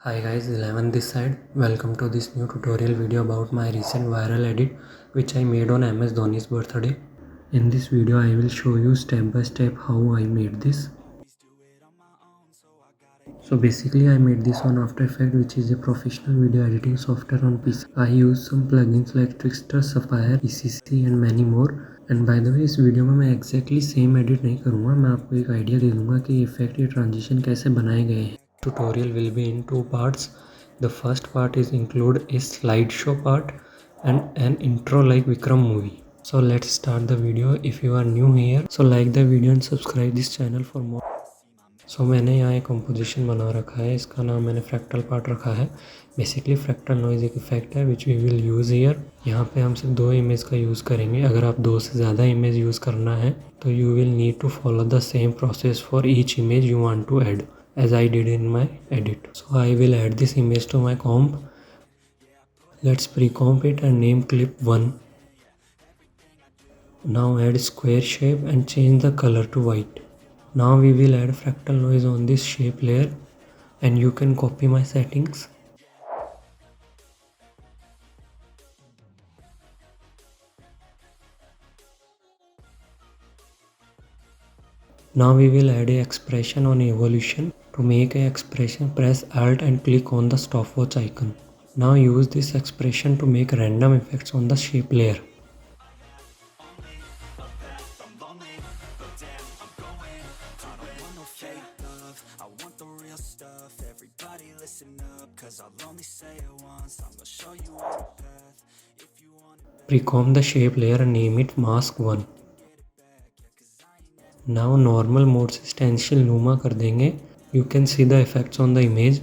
Hi guys, 11 this side. Welcome to this new tutorial video about my recent viral edit which I made on MS Dhoni's birthday. In this video I will show you step by step how I made this. So basically I made this on After Effects, which is a professional video editing software on PC. I use some plugins like Trickster, Sapphire, ECC and many more. And by the way इस video में मैं exactly same edit नहीं करूँगा, मैं आपको एक idea दे दूँगा कि इफेक्ट या ट्रांजिशन कैसे बनाए गए हैं. Tutorial will be in two parts. The first part is include a slideshow part and an intro like Vikram movie. So let's start the video. If you are new here, so like the video and subscribe this channel for more. So मैंने यहाँ एक composition बना रखा है, इसका नाम मैंने fractal part रखा है. बेसिकली फ्रैक्टल नॉइज़ एक इफेक्ट है which we will use here. यहाँ पे हम सिर्फ 2 इमेज का यूज़ करेंगे. अगर आप 2 से ज़्यादा इमेज यूज़ करना है तो you will need to follow the same process for each image you want to add as I did in my edit. So I will add this image to my comp. Let's pre-comp it and name clip 1. Now add square shape and change the color to white. Now we will add fractal noise on this shape layer and you can copy my settings. Now we will add a expression on evolution. To make a expression, press Alt and click on the stopwatch icon. Now use this expression to make random effects on the shape layer. Pre-comp the shape layer and name it mask 1. Now normal mode से stencil luma कर देंगे. You can see the effects on the image.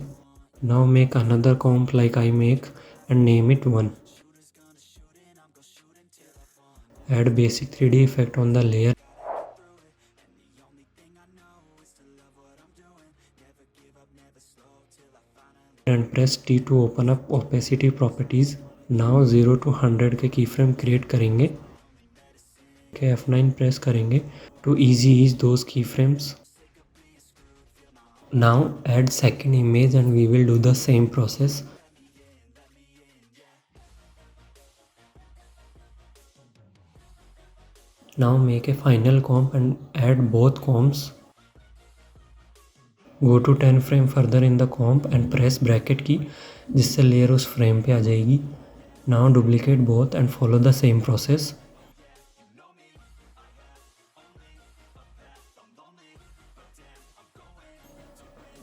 Now make another comp like I make and name it 1. Add basic 3D effect on the layer and press T to open up opacity properties. Now 0 to 100 के keyframe create करेंगे. F9 press करेंगे to easy ease those keyframes. Now add second image and we will do the same process. Now make a final comp and add both comps. Go to 10 frame further in the comp and press bracket key जिससे layer उस frame पे आ जाएगी. Now duplicate both and follow the same process.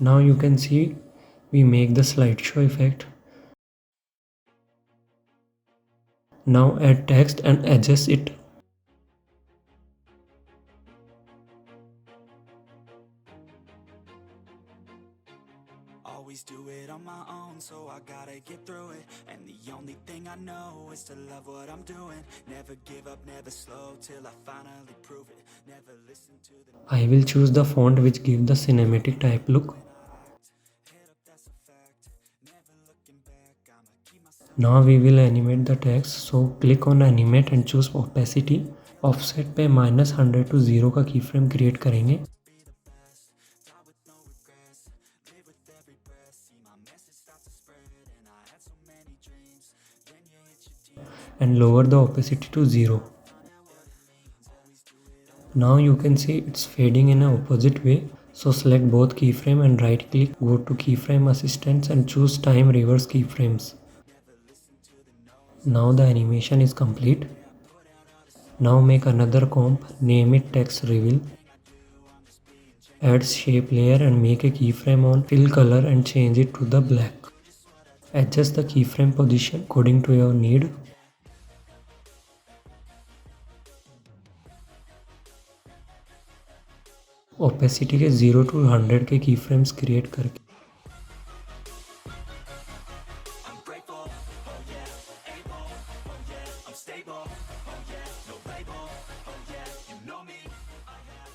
Now you can see we make the slideshow effect. Now add text and adjust it. Always do it on my own, so I gotta get through it. And the only thing I know is to love what I'm doing. Never give up, never slow, till I finally prove it. Never listen to the I will choose the font which gives the cinematic type look. Now we will animate the text, so click on animate and choose opacity. Offset पे -100 to 0 का keyframe create करेंगे. And lower the opacity to 0. Now you can see it's fading in an opposite way. So select both keyframe and right click, go to keyframe assistance and choose time reverse keyframes. Now the animation is complete. Now make another comp, name it text reveal. Add shape layer and make a keyframe on fill color and change it to the black. Adjust the keyframe position according to your need. Opacity के 0 to 100 के keyframes create करके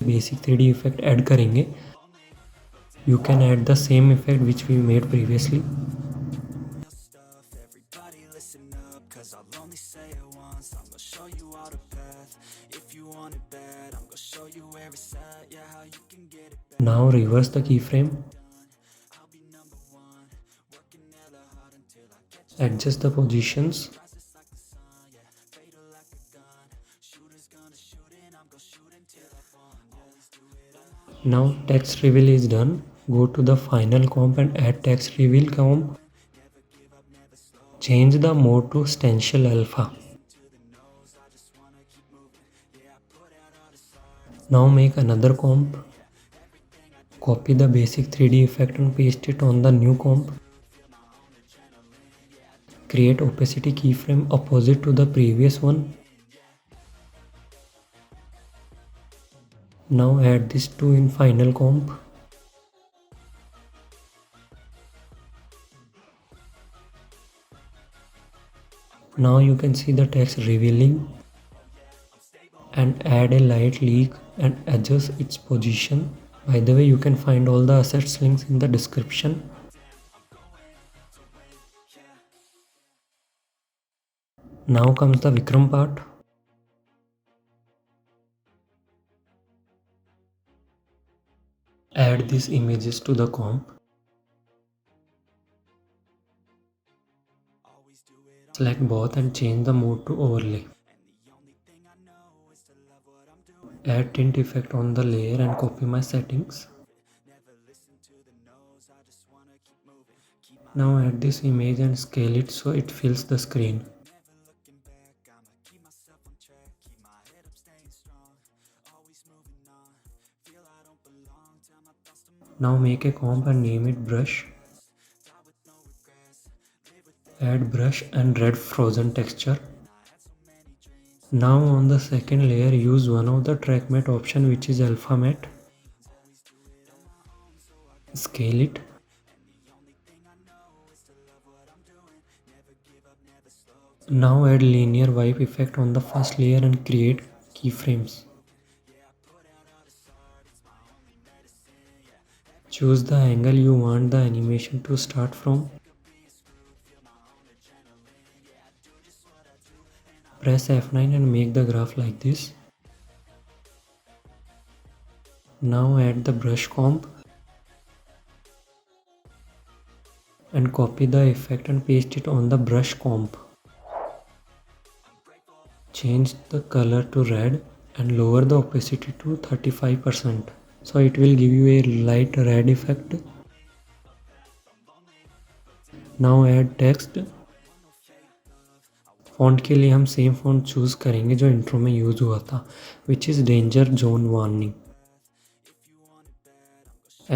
basic 3D effect add करेंगे. You can add the same effect which we made previously. Now reverse the keyframe. Adjust the positions. Now text reveal is done. Go to the final comp and add text reveal comp. Change the mode to stencil alpha. Now make another comp. Copy the basic 3D effect and paste it on the new comp. Create opacity keyframe opposite to the previous one. Now add these two in final comp. Now you can see the text revealing, and add a light leak and adjust its position. By the way, you can find all the assets links in the description. Now comes the Vikram part. Add these images to the comp. Select both and change the mode to overlay. Add tint effect on the layer and copy my settings. Now add this image and scale it so it fills the screen. Now make a comp and name it brush. Add brush and red frozen texture. Now on the second layer, use one of the track matte option, which is alpha matte. Scale it. Now add linear wipe effect on the first layer and create keyframes. Choose the angle you want the animation to start from. Press F9 and make the graph like this. Now add the brush comp and copy the effect and paste it on the brush comp. Change the color to red and lower the opacity to 35%. So it will give you a light red effect. Now add text. Font के लिए हम same font choose करेंगे जो intro में use हुआ था, which is danger zone warning.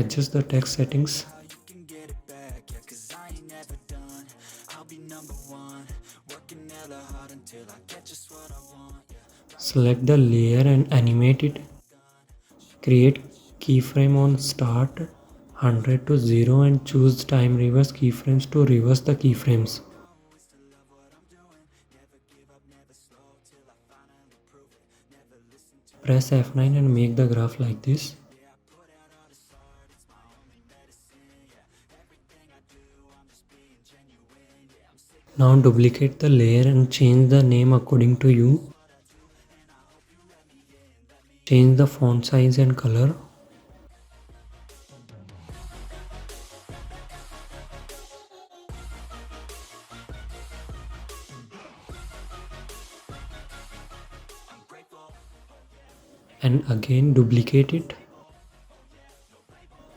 Adjust the text settings. Select the layer and animate it. Create keyframe on start 100 to 0 and choose time reverse keyframes to reverse the keyframes. Press F9 and make the graph like this. Now duplicate the layer and change the name according to you. Change the font size and color. And again duplicate it.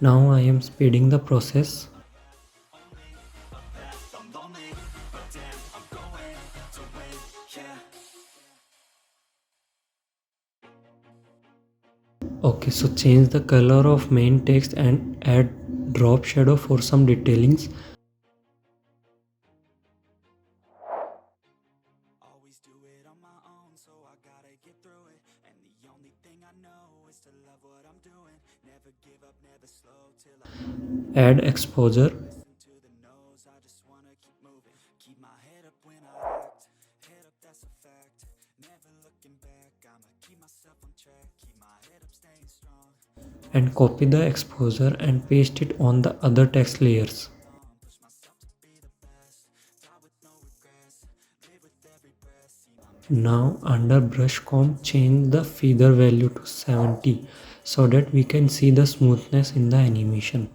Now I am speeding the process. Okay, so change the color of main text and add drop shadow for some detailings. Add exposure. And copy the exposure and paste it on the other text layers. Now under brush comp, change the feather value to 70 so that we can see the smoothness in the animation.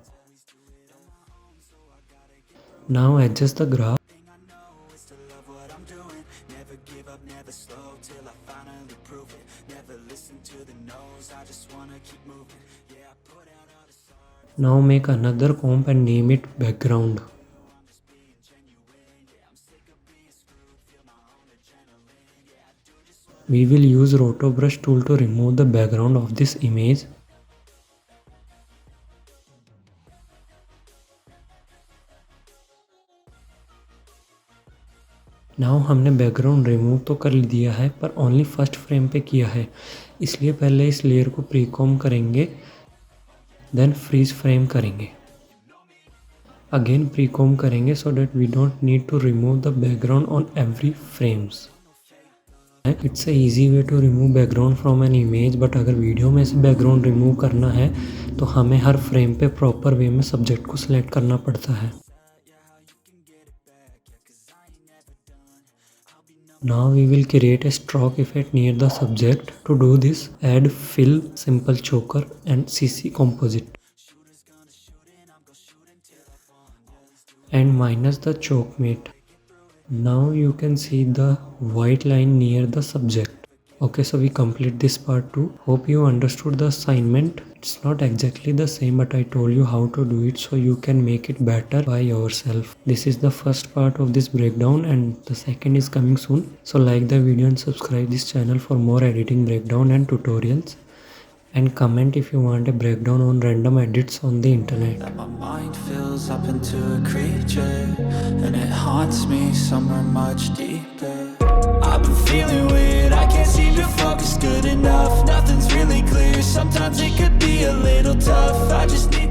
Now adjust the graph. Thing I know is to love what I'm doing. Never give up, never slow till I finally prove it. Never listen to the no's, I just wanna keep moving. Yeah, I put out all this art. Now make another comp and name it background. I'm just being genuine. Yeah, I'm sick of being screwed. Feel my own adrenaline. Yeah, I do just what We will use roto brush tool to remove the background of this image. Now हमने background remove तो कर दिया है पर only first frame पे किया है, इसलिए पहले इस लेयर को प्रीकॉम करेंगे, देन फ्रीज फ्रेम करेंगे, अगेन प्रीकॉम करेंगे so that we don't need to remove the background on every frames. It's a easy way to remove background from an image, but अगर वीडियो में से background remove करना है तो हमें हर frame पे प्रॉपर वे में सब्जेक्ट को सिलेक्ट करना पड़ता है. Now we will create a stroke effect near the subject. To do this, add fill, simple choker and CC composite and minus the choke mate. Now you can see the white line near the subject. Okay, so we complete this part too. Hope you understood the assignment. It's not exactly the same, but I told you how to do it so you can make it better by yourself. This is the first part of this breakdown and the second is coming soon. So like the video and subscribe this channel for more editing breakdown and tutorials. And comment if you want a breakdown on random edits on the internet. that my mind fills up into a creature, and it haunts me somewhere much deeper. I've been feeling weird, I can't seem to focus good enough. Nothing's really clear, sometimes it could be a little tough. I just need